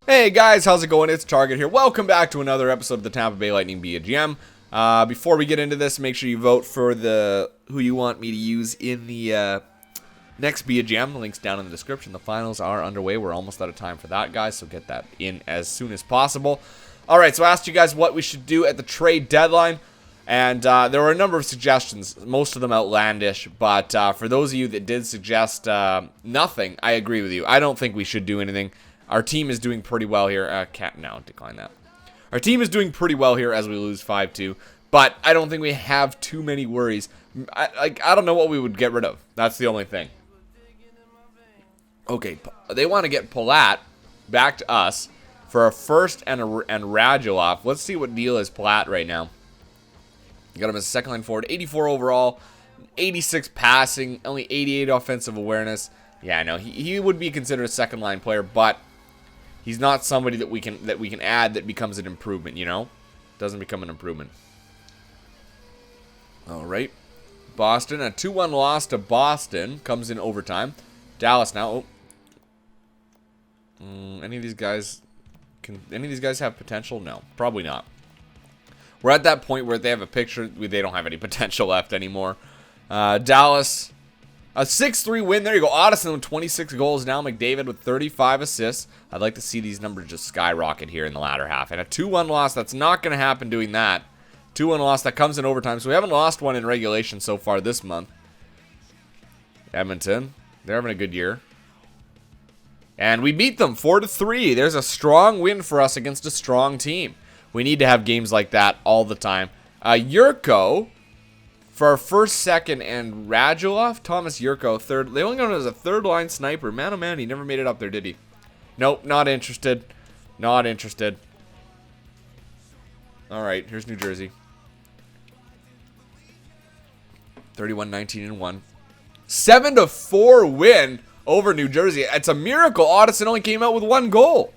Hey guys, how's it going? It's Target here. Welcome back to another episode of the Tampa Bay Lightning Be a GM. Before we get into this, make sure you vote for who you want me to use in the next Be a GM. The link's down in the description. The finals are underway. We're almost out of time for that, guys, so get that in as soon as possible. All right, so I asked you guys what we should do at the trade deadline, and there were a number of suggestions, most of them outlandish, but for those of you that did suggest nothing, I agree with you. I don't think we should do anything. Our team is doing pretty well here. Decline that. Our team is doing pretty well here as we lose 5-2, but I don't think we have too many worries. I don't know what we would get rid of. That's the only thing. Okay, they want to get Palat back to us for a first and Radulov. Let's see what deal is Palat right now. Got him as a second line forward, 84 overall, 86 passing, only 88 offensive awareness. Yeah, I know he would be considered a second line player, but he's not somebody that we can add that becomes an improvement, you know? Doesn't become an improvement. All right. Boston, a 2-1 loss to Boston. Comes in overtime. Dallas now. Any of these guys have potential? No, probably not. We're at that point where they have a picture. They don't have any potential left anymore. Dallas, a 6-3 win. There you go. Addison with 26 goals now. McDavid with 35 assists. I'd like to see these numbers just skyrocket here in the latter half. And a 2-1 loss, that's not going to happen doing that. 2-1 loss, that comes in overtime. So we haven't lost one in regulation so far this month. Edmonton, they're having a good year. And we beat them 4-3. There's a strong win for us against a strong team. We need to have games like that all the time. Yurko for our first, second, and Radulov. Thomas Yurko, third. They only got him as a third-line sniper. Man, oh man, he never made it up there, did he? Nope, not interested. Not interested. All right, here's New Jersey. 31-19-1. 7-4 win over New Jersey. It's a miracle. Addison only came out with 1 goal.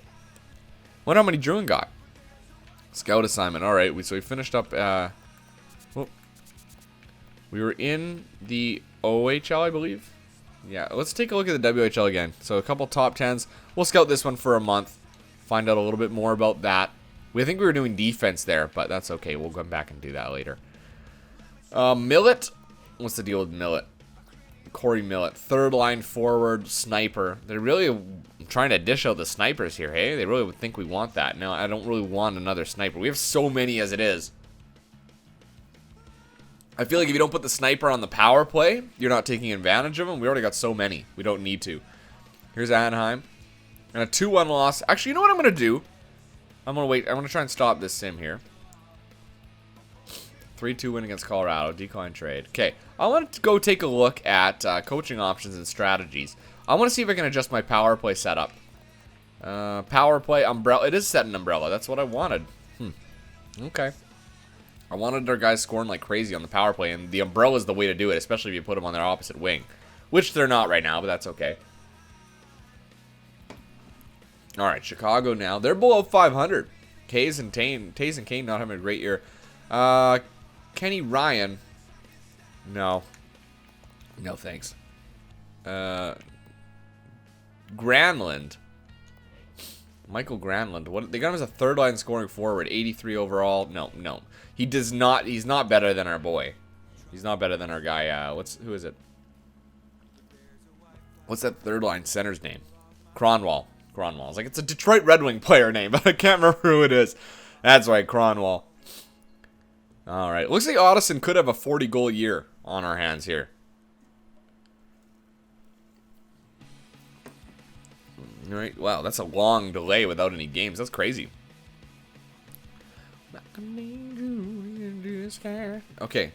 Wonder how many Druin got. Scout assignment. All right, so we finished up. We were in the OHL, I believe. Yeah, let's take a look at the WHL again. So a couple top 10s. We'll scout this one for a month. Find out a little bit more about that. I think we were doing defense there, but that's okay. We'll come back and do that later. Millet. What's the deal with Millet? Corey Millet. Third line forward, sniper. They're really trying to dish out the snipers here, hey? They really would think we want that. No, I don't really want another sniper. We have so many as it is. I feel like if you don't put the sniper on the power play, you're not taking advantage of them. We already got so many. We don't need to. Here's Anaheim. And a 2-1 loss. Actually, you know what I'm going to do? I'm going to wait. I'm going to try and stop this sim here. 3-2 win against Colorado. Decline trade. Okay. I want to go take a look at coaching options and strategies. I want to see if I can adjust my power play setup. Power play umbrella. It is set in umbrella. That's what I wanted. Okay. I wanted our guys scoring like crazy on the power play, and the umbrella is the way to do it, especially if you put them on their opposite wing, which they're not right now, but that's okay. All right, Chicago now. They're below 500. Taze and Kane not having a great year. Kenny Ryan. No. No, thanks. Granlund. Michael Granlund. What they got him as a third line scoring forward, 83 overall. No. He does not. He's not better than our boy. He's not better than our guy. Who is it? What's that third line center's name? Cronwall. It's like it's a Detroit Red Wing player name, but I can't remember who it is. That's right, Cronwall. All right. Looks like Addison could have a 40-goal year on our hands here. All right. Wow, that's a long delay without any games. That's crazy. Okay.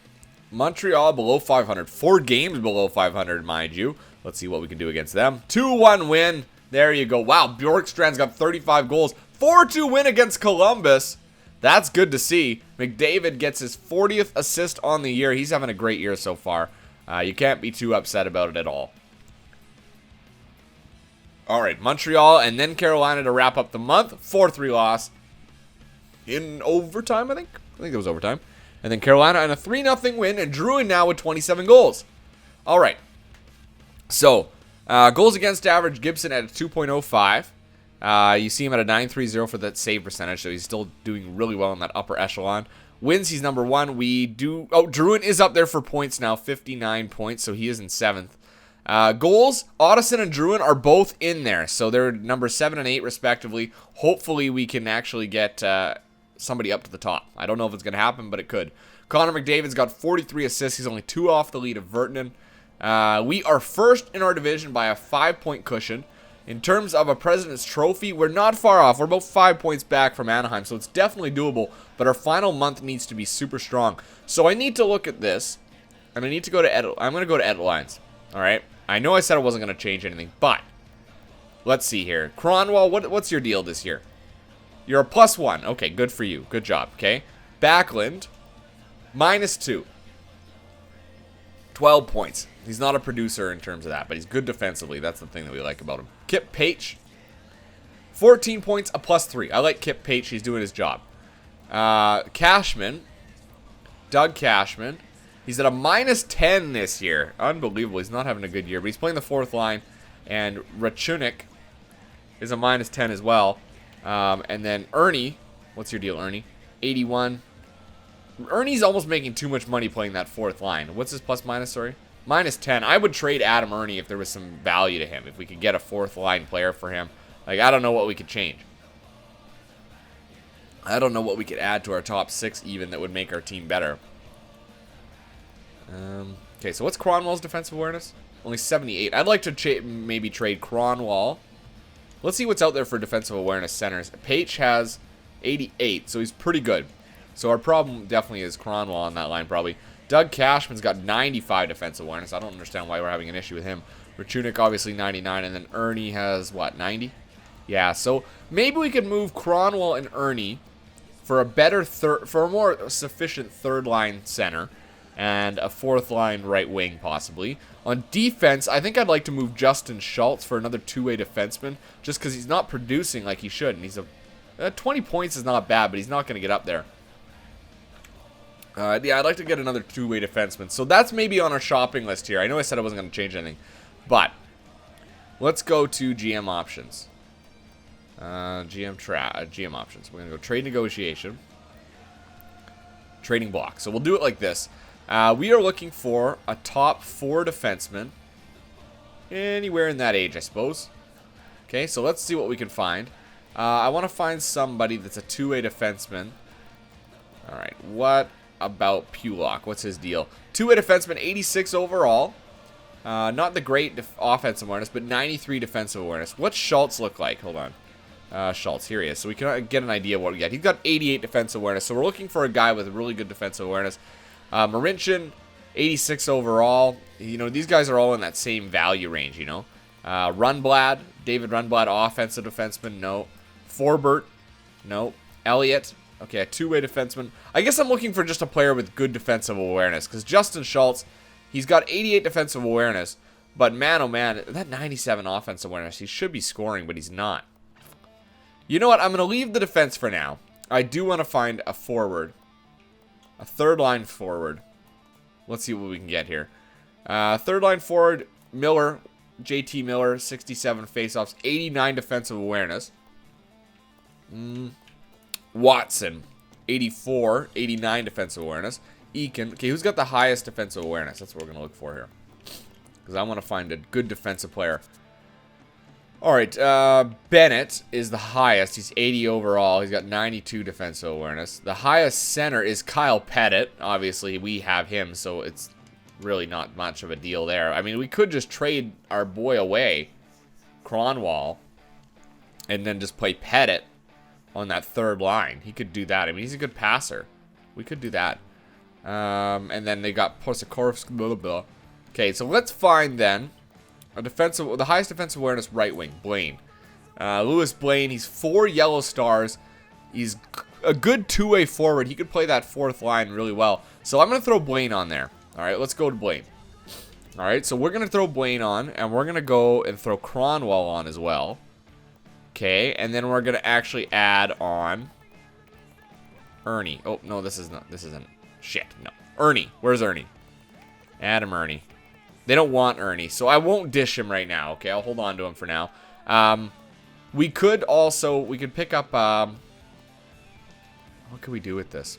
Montreal below 500. 4 games below 500, mind you. Let's see what we can do against them. 2-1 win. There you go. Wow, Bjorkstrand's got 35 goals. 4-2 win against Columbus. That's good to see. McDavid gets his 40th assist on the year. He's having a great year so far. You can't be too upset about it at all. All right, Montreal and then Carolina to wrap up the month. 4-3 loss in overtime, I think. I think it was overtime. And then Carolina and a 3-0 win, and Druin now with 27 goals. All right. So, goals against average, Gibson at a 2.05. You see him at a 9.30 for that save percentage, so he's still doing really well in that upper echelon. Wins, he's number 1. Drouin is up there for points now, 59 points, so he is in 7th. Goals, Ottoson and Drouin are both in there, so they're number 7 and 8 respectively. Hopefully we can actually get somebody up to the top. I don't know if it's going to happen, but it could. Connor McDavid's got 43 assists. He's only 2 off the lead of Vertanen. We are first in our division by a 5-point cushion. In terms of a President's Trophy, we're not far off. We're about 5 points back from Anaheim, so it's definitely doable, but our final month needs to be super strong. So I need to look at this, and I need to go to edit. I'm going to go to edit lines, all right? I know I said I wasn't going to change anything, but let's see here. Cronwall, what's your deal this year? You're a +1. Okay, good for you. Good job, okay? Backlund, -2. 12 points. He's not a producer in terms of that, but he's good defensively. That's the thing that we like about him. Kip Page, 14 points, a +3. I like Kip Page. He's doing his job. Cashman, Doug Cashman. He's at a -10 this year. Unbelievable. He's not having a good year, but he's playing the 4th line. And Rachunik is a -10 as well. And then Ernie, what's your deal, Ernie? 81. Ernie's almost making too much money playing that 4th line. What's his +/-, sorry? -10. I would trade Adam Ernie if there was some value to him. If we could get a 4th line player for him. Like, I don't know what we could change. I don't know what we could add to our top 6 even that would make our team better. Okay, so what's Cronwall's defensive awareness? Only 78. I'd like to maybe trade Cronwall. Let's see what's out there for defensive awareness centers. Page has 88, so he's pretty good. So our problem definitely is Cronwall on that line, probably. Doug Cashman's got 95 defensive awareness. I don't understand why we're having an issue with him. Rachunik, obviously, 99. And then Ernie has, what, 90? Yeah, so maybe we could move Cronwall and Ernie for a more sufficient 3rd line center and a 4th line right wing, possibly. On defense, I think I'd like to move Justin Schultz for another 2-way defenseman, just because he's not producing like he should. And he's 20 points is not bad, but he's not going to get up there. Yeah, I'd like to get another 2-way defenseman. So that's maybe on our shopping list here. I know I said I wasn't going to change anything, but let's go to GM options. GM options. We're going to go trade negotiation. Trading block. So we'll do it like this. We are looking for a top 4 defenseman. Anywhere in that age, I suppose. Okay, so let's see what we can find. I want to find somebody that's a 2-way defenseman. Alright, what about Pulock? What's his deal? 2-way defenseman, 86 overall. Not the great offensive awareness, but 93 defensive awareness. What's Schultz look like? Hold on. Schultz, here he is. So we can get an idea of what we got. He's got 88 defensive awareness, so we're looking for a guy with really good defensive awareness. Marincin, 86 overall. You know, these guys are all in that same value range, you know. Rundblad, David Rundblad, offensive defenseman, no. Forbert, no. Elliott, okay, a 2-way defenseman. I guess I'm looking for just a player with good defensive awareness, because Justin Schultz, he's got 88 defensive awareness, but man, oh man, that 97 offensive awareness, he should be scoring, but he's not. You know what, I'm going to leave the defense for now. I do want to find a forward. A 3rd line forward. Let's see what we can get here. 3rd line forward, Miller, JT Miller, 67 faceoffs, 89 defensive awareness. Watson, 84, 89 defensive awareness. Eakin, okay, who's got the highest defensive awareness? That's what we're going to look for here. Because I want to find a good defensive player. Alright, Bennett is the highest. He's 80 overall. He's got 92 defensive awareness. The highest center is Kyle Pettit. Obviously, we have him, so it's really not much of a deal there. I mean, we could just trade our boy away, Cronwall, and then just play Pettit on that 3rd line. He could do that. I mean, he's a good passer. We could do that. And then they got Posikorovsky, blah, blah, blah. Okay, so let's find then the highest defensive awareness right wing, Blaine. Lewis Blaine, he's 4 yellow stars. He's a good 2-way forward. He could play that 4th line really well. So I'm going to throw Blaine on there. All right, let's go to Blaine. All right, so we're going to throw Blaine on, and we're going to go and throw Cronwall on as well. Okay, and then we're going to actually add on Ernie. Oh, no, this isn't. Shit, no. Ernie. Where's Ernie? Adam Ernie. They don't want Ernie, so I won't dish him right now, okay? I'll hold on to him for now. We could pick up, what can we do with this?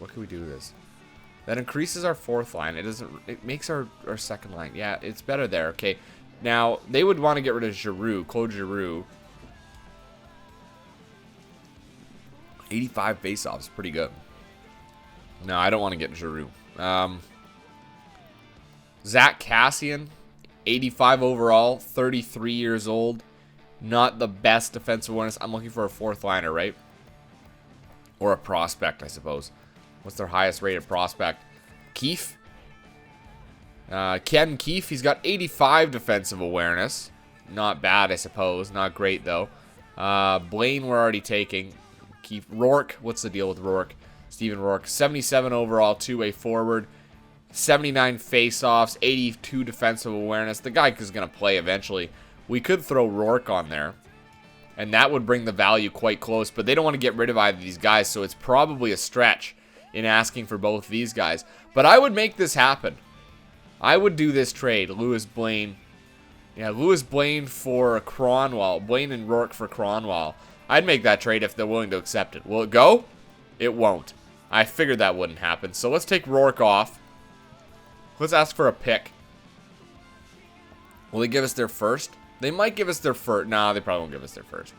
That increases our fourth line. It makes our second line. Yeah, it's better there. Okay. Now, they would want to get rid of Giroux, Claude Giroux. 85 faceoffs, pretty good. No, I don't want to get Giroux. Zach Cassian, 85 overall, 33 years old. Not the best defensive awareness. I'm looking for a fourth liner, right? Or a prospect, I suppose. What's their highest rated prospect? Keefe? Ken Keefe, he's got 85 defensive awareness. Not bad, I suppose. Not great, though. Blaine, we're already taking. Keefe. Rourke, what's the deal with Rourke? Steven Rourke, 77 overall, two-way forward. 79 face-offs, 82 defensive awareness. The guy is going to play eventually. We could throw Rourke on there, and that would bring the value quite close, but they don't want to get rid of either of these guys, so it's probably a stretch in asking for both these guys. But I would make this happen. I would do this trade. Lewis Blaine. Yeah, Lewis Blaine for Cronwall. Blaine and Rourke for Cronwall. I'd make that trade if they're willing to accept it. Will it go? It won't. I figured that wouldn't happen. So let's take Rourke off. Let's ask for a pick. Will they give us their first? They might give us their first. No, they probably won't give us their first.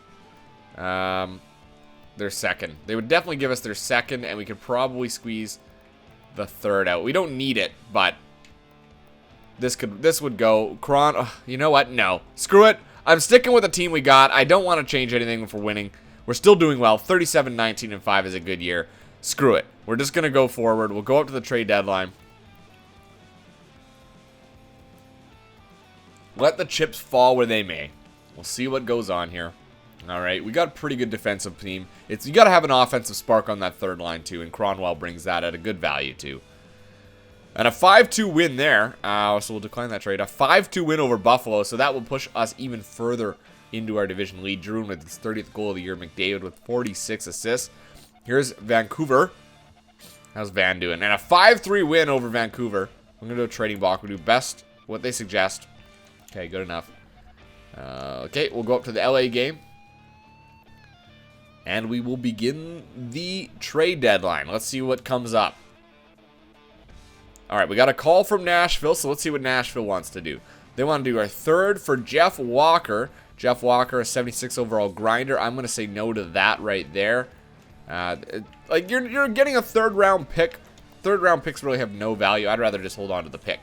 Their second. They would definitely give us their second, and we could probably squeeze the third out. We don't need it, but this would go. You know what? No. Screw it. I'm sticking with the team we got. I don't want to change anything if we're winning. We're still doing well. 37, 19, and 5 is a good year. Screw it. We're just going to go forward. We'll go up to the trade deadline. Let the chips fall where they may. We'll see what goes on here. All right, we got a pretty good defensive team. You got to have an offensive spark on that third line, too, and Cronwall brings that at a good value, too. And a 5-2 win there. So we'll decline that trade. A 5-2 win over Buffalo, so that will push us even further into our division lead. Drew with his 30th goal of the year. McDavid with 46 assists. Here's Vancouver. How's Van doing? And a 5-3 win over Vancouver. I'm going to do a trading block. We'll do best what they suggest. Okay, good enough. Okay, we'll go up to the LA game. And we will begin the trade deadline. Let's see what comes up. All right, we got a call from Nashville, so let's see what Nashville wants to do. They want to do our third for Jeff Walker. Jeff Walker, a 76 overall grinder. I'm going to say no to that right there. Like, you're getting a third-round pick. Third-round picks really have no value. I'd rather just hold on to the pick.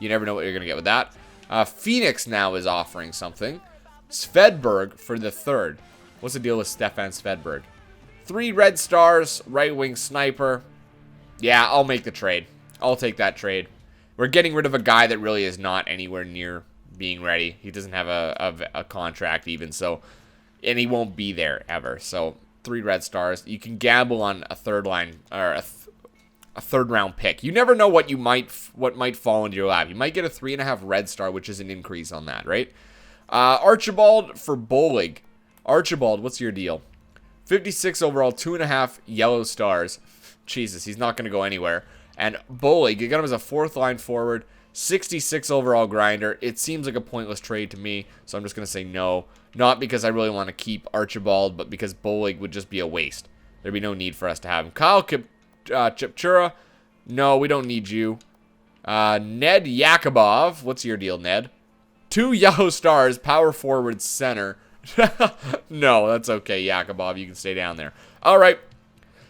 You never know what you're going to get with that. Phoenix now is offering something. Svedberg for the third. What's the deal with Stefan Svedberg? 3 red stars, right-wing sniper. Yeah, I'll make the trade. I'll take that trade. We're getting rid of a guy that really is not anywhere near being ready. He doesn't have a contract even, so, and he won't be there ever. So 3 red stars. You can gamble on a third line or a third round pick. You never know what might fall into your lap. You might get a 3.5 red star, which is an increase on that, right? Archibald for Bolig. Archibald, what's your deal? 56 overall, 2.5 yellow stars. Jesus, he's not going to go anywhere. And Bolig, you got him as a 4th line forward, 66 overall grinder. It seems like a pointless trade to me, so I'm just going to say no. Not because I really want to keep Archibald, but because Bolig would just be a waste. There'd be no need for us to have him. Kyle Chipchura, no, we don't need you. Ned Yakubov, what's your deal, Ned? 2 yellow stars, power forward center. No, that's okay, Yakubov. You can stay down there. All right,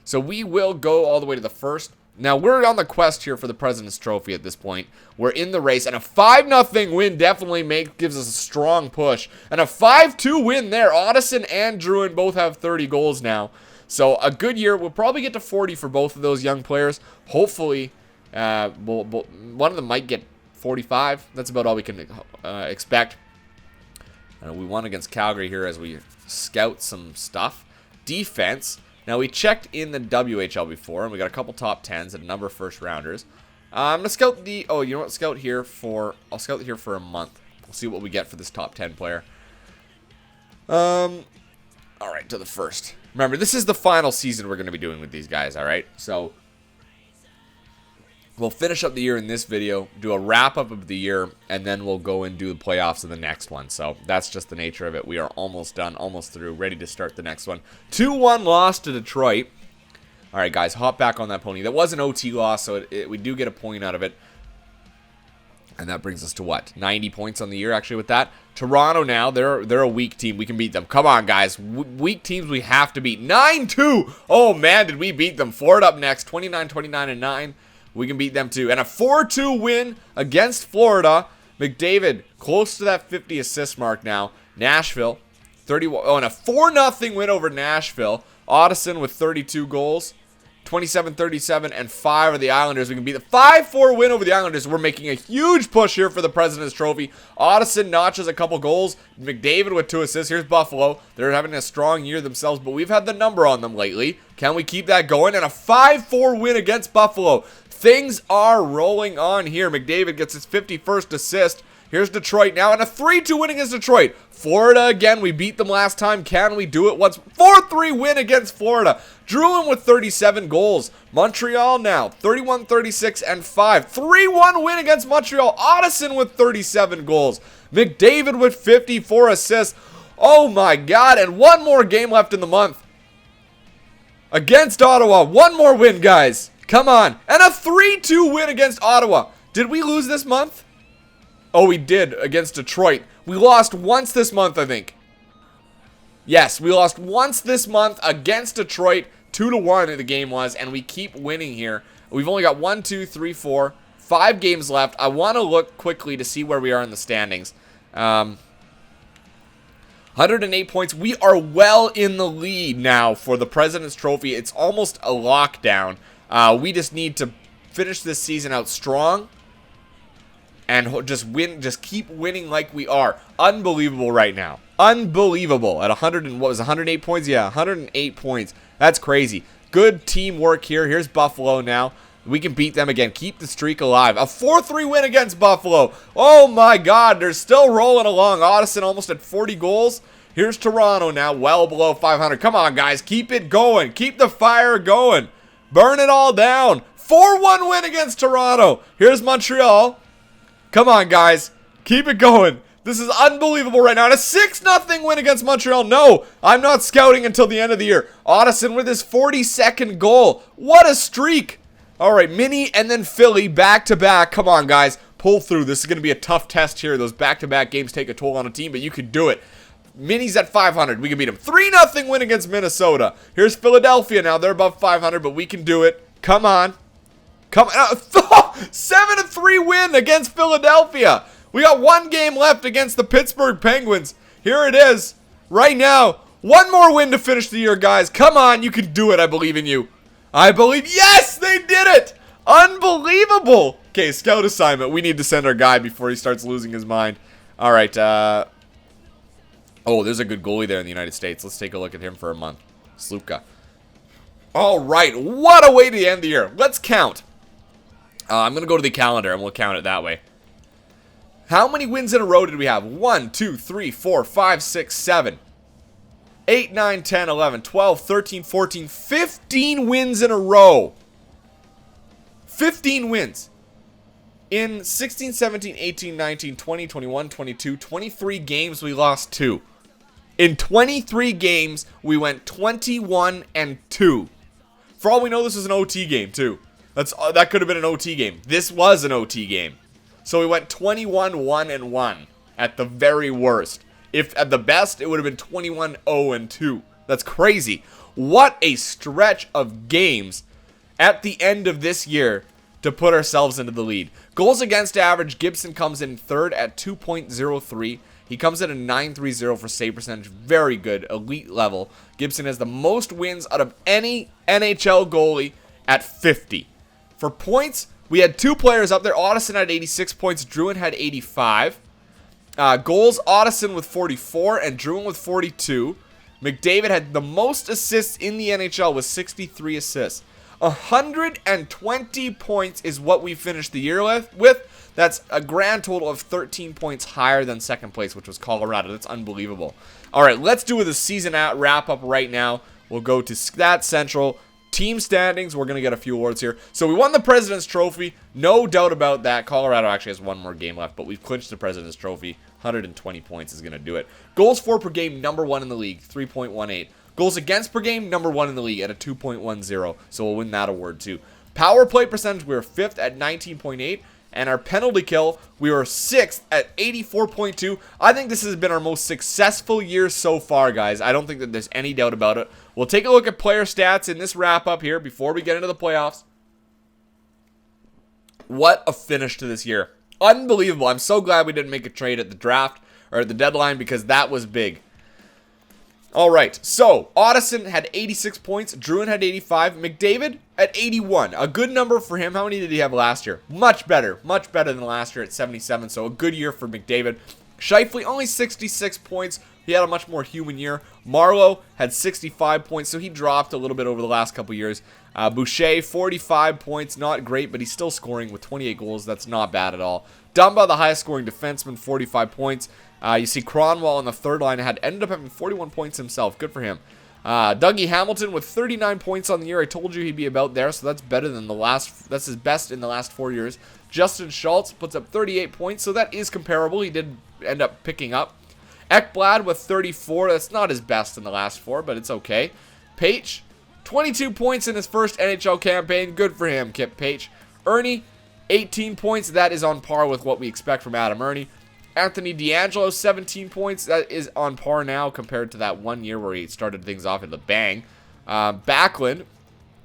so we will go all the way to the first. Now, we're on the quest here for the President's Trophy at this point. We're in the race, and a 5-0 win definitely gives us a strong push. And a 5-2 win there. Otteson and Druin both have 30 goals now. So, a good year. We'll probably get to 40 for both of those young players. Hopefully, one of them might get 45. That's about all we can expect. We won against Calgary here as we scout some stuff. Defense. Now, we checked in the WHL before, and we got a couple top 10s and a number of first-rounders. I'm going to scout the... Oh, you know what? I'll scout here for a month. We'll see what we get for this top 10 player. All right, to the first. Remember, this is the final season we're going to be doing with these guys, all right? So, We'll finish up the year in this video, do a wrap-up of the year, and then we'll go and do the playoffs in the next one. So that's just the nature of it. We are almost done, almost through, ready to start the next one. 2-1 loss to Detroit. All right, guys, hop back on that pony. That was an OT loss, so we do get a point out of it. And that brings us to what? 90 points on the year, actually, with that. Toronto now, they're a weak team. We can beat them. Come on, guys. Weak teams we have to beat. 9-2. Oh, man, did we beat them. Florida up next, 29-29-9. We can beat them too. And a 4-2 win against Florida. McDavid close to that 50 assist mark now. Nashville, 31. Oh, and a 4-0 win over Nashville. Addison with 32 goals. 27-37 and 5 of the Islanders. We can beat the 5-4 win over the Islanders. We're making a huge push here for the President's Trophy. Addison notches a couple goals. McDavid with 2 assists. Here's Buffalo. They're having a strong year themselves, but we've had the number on them lately. Can we keep that going? And a 5-4 win against Buffalo. Things are rolling on here. McDavid gets his 51st assist. Here's Detroit now, and a 3-2 win against Detroit. Florida again, we beat them last time. Can we do it once? 4-3 win against Florida. Druin with 37 goals. Montreal now, 31-36 and 5. 3-1 win against Montreal. Addison with 37 goals. McDavid with 54 assists. Oh my God, and one more game left in the month. Against Ottawa, one more win, guys. Come on. And a 3-2 win against Ottawa. Did we lose this month? Oh, we did against Detroit. We lost once this month, I think. Yes, we lost once this month against Detroit. 2-1 the game was, and we keep winning here. We've only got 1, 2, 3, 4, 5 games left. I want to look quickly to see where we are in the standings. 108 points. We are well in the lead now for the President's Trophy. It's almost a lockdown. We just need to finish this season out strong and just win, just keep winning like we are. Unbelievable right now. Unbelievable. At 108 points? Yeah, 108 points. That's crazy. Good teamwork here. Here's Buffalo now. We can beat them again. Keep the streak alive. A 4-3 win against Buffalo. Oh my God, they're still rolling along. Addison almost at 40 goals. Here's Toronto now, well below 500. Come on, guys. Keep it going. Keep the fire going. Burn it all down. 4-1 win against Toronto. Here's Montreal. Come on, guys. Keep it going. This is unbelievable right now. And a 6-0 win against Montreal. No, I'm not scouting until the end of the year. Addison with his 42nd goal. What a streak. All right, Mini and then Philly back-to-back. Come on, guys. Pull through. This is going to be a tough test here. Those back-to-back games take a toll on a team, but you could do it. Mini's at 500. We can beat him. 3-0 win against Minnesota. Here's Philadelphia now. They're above 500, but we can do it. Come on. Come on. 7-3 win against Philadelphia. We got 1 game left against the Pittsburgh Penguins. Here it is. Right now. 1 more win to finish the year, guys. Come on. You can do it. I believe in you. I believe. Yes, they did it. Unbelievable. Okay, scout assignment. We need to send our guy before he starts losing his mind. All right. Oh, there's a good goalie there in the United States. Let's take a look at him for a month. Slupka. All right. What a way to end the year. Let's count. I'm going to go to the calendar and we'll count it that way. How many wins in a row did we have? 1, 2, 3, 4, 5, 6, 7, 8, 9, 10, 11, 12, 13, 14, 15 wins in a row. 15 wins. In 16, 17, 18, 19, 20, 21, 22, 23 games, we lost 2. In 23 games, we went 21-2. For all we know, this is an OT game, too. That could have been an OT game. This was an OT game. So we went 21-1-1 at the very worst. If at the best, it would have been 21-0-2. That's crazy. What a stretch of games at the end of this year to put ourselves into the lead. Goals against average, Gibson comes in third at 2.03. He comes in at a 9.30 for save percentage. Very good, elite level. Gibson has the most wins out of any NHL goalie at 50. For points, we had 2 players up there. Addison had 86 points. Druin had 85. Goals, Addison with 44 and Druin with 42. McDavid had the most assists in the NHL with 63 assists. 120 points is what we finished the year with. That's a grand total of 13 points higher than second place, which was Colorado. That's unbelievable. All right, let's do the season wrap-up right now. We'll go to Stat Central. Team standings, we're going to get a few awards here. So we won the President's Trophy. No doubt about that. Colorado actually has one more game left, but we've clinched the President's Trophy. 120 points is going to do it. Goals for per game, number 1 in the league, 3.18. Goals against per game, number 1 in the league at a 2.10. So we'll win that award too. Power play percentage, we were 5th at 19.8. And our penalty kill, we were 6th at 84.2. I think this has been our most successful year so far, guys. I don't think that there's any doubt about it. We'll take a look at player stats in this wrap-up here before we get into the playoffs. What a finish to this year. Unbelievable. I'm so glad we didn't make a trade at the draft, or at the deadline, because that was big. All right, so Otteson had 86 points. Druin had 85. McDavid at 81. A good number for him. How many did he have last year? Much better than last year at 77. So a good year for McDavid. Scheifele only 66 points. He had a much more human year. Marleau had 65 points, so he dropped a little bit over the last couple years. Boucher, 45 points. Not great, but he's still scoring with 28 goals. That's not bad at all. Dumba, the highest scoring defenseman, 45 points. You see Cronwall on the third line ended up having 41 points himself. Good for him. Dougie Hamilton with 39 points on the year. I told you he'd be about there, so that's better than that's his best in the last 4 years. Justin Schultz puts up 38 points, so that is comparable. He did end up picking up. Ekblad with 34. That's not his best in the last 4, but it's okay. Page, 22 points in his first NHL campaign. Good for him, Kip Page. Ernie, 18 points. That is on par with what we expect from Adam Ernie. Anthony D'Angelo, 17 points. That is on par now compared to that 1 year where he started things off at a bang. Backlund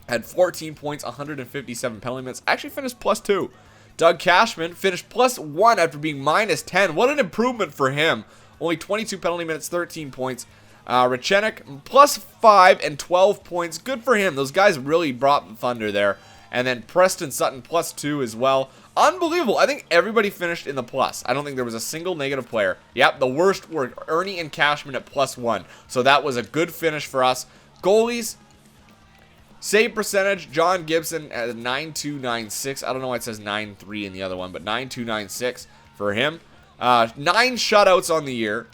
had 14 points, 157 penalty minutes. Actually finished +2. Doug Cashman finished +1 after being -10. What an improvement for him. Only 22 penalty minutes, 13 points. Rachenik, +5 and 12 points. Good for him. Those guys really brought the thunder there. And then Preston Sutton, +2 as well. Unbelievable. I think everybody finished in the plus. I don't think there was a single negative player. Yep, the worst were Ernie and Cashman at +1. So that was a good finish for us. Goalies, save percentage, John Gibson at 9.296. I don't know why it says 9.3 in the other one, but 9.296 for him. 9 shutouts on the year.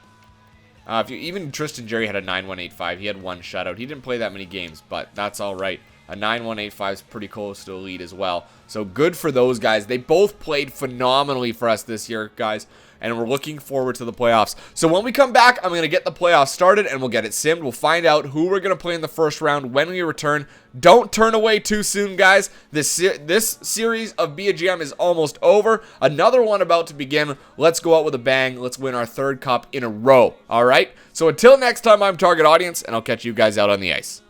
Even Tristan Jerry had a 9.185. He had 1 shutout. He didn't play that many games, but that's all right. A 9.185 is pretty close to elite as well. So good for those guys. They both played phenomenally for us this year, guys. And we're looking forward to the playoffs. So when we come back, I'm going to get the playoffs started and we'll get it simmed. We'll find out who we're going to play in the first round when we return. Don't turn away too soon, guys. This series of Be a GM is almost over. Another one about to begin. Let's go out with a bang. Let's win our 3rd cup in a row. All right? So until next time, I'm Target Audience, and I'll catch you guys out on the ice.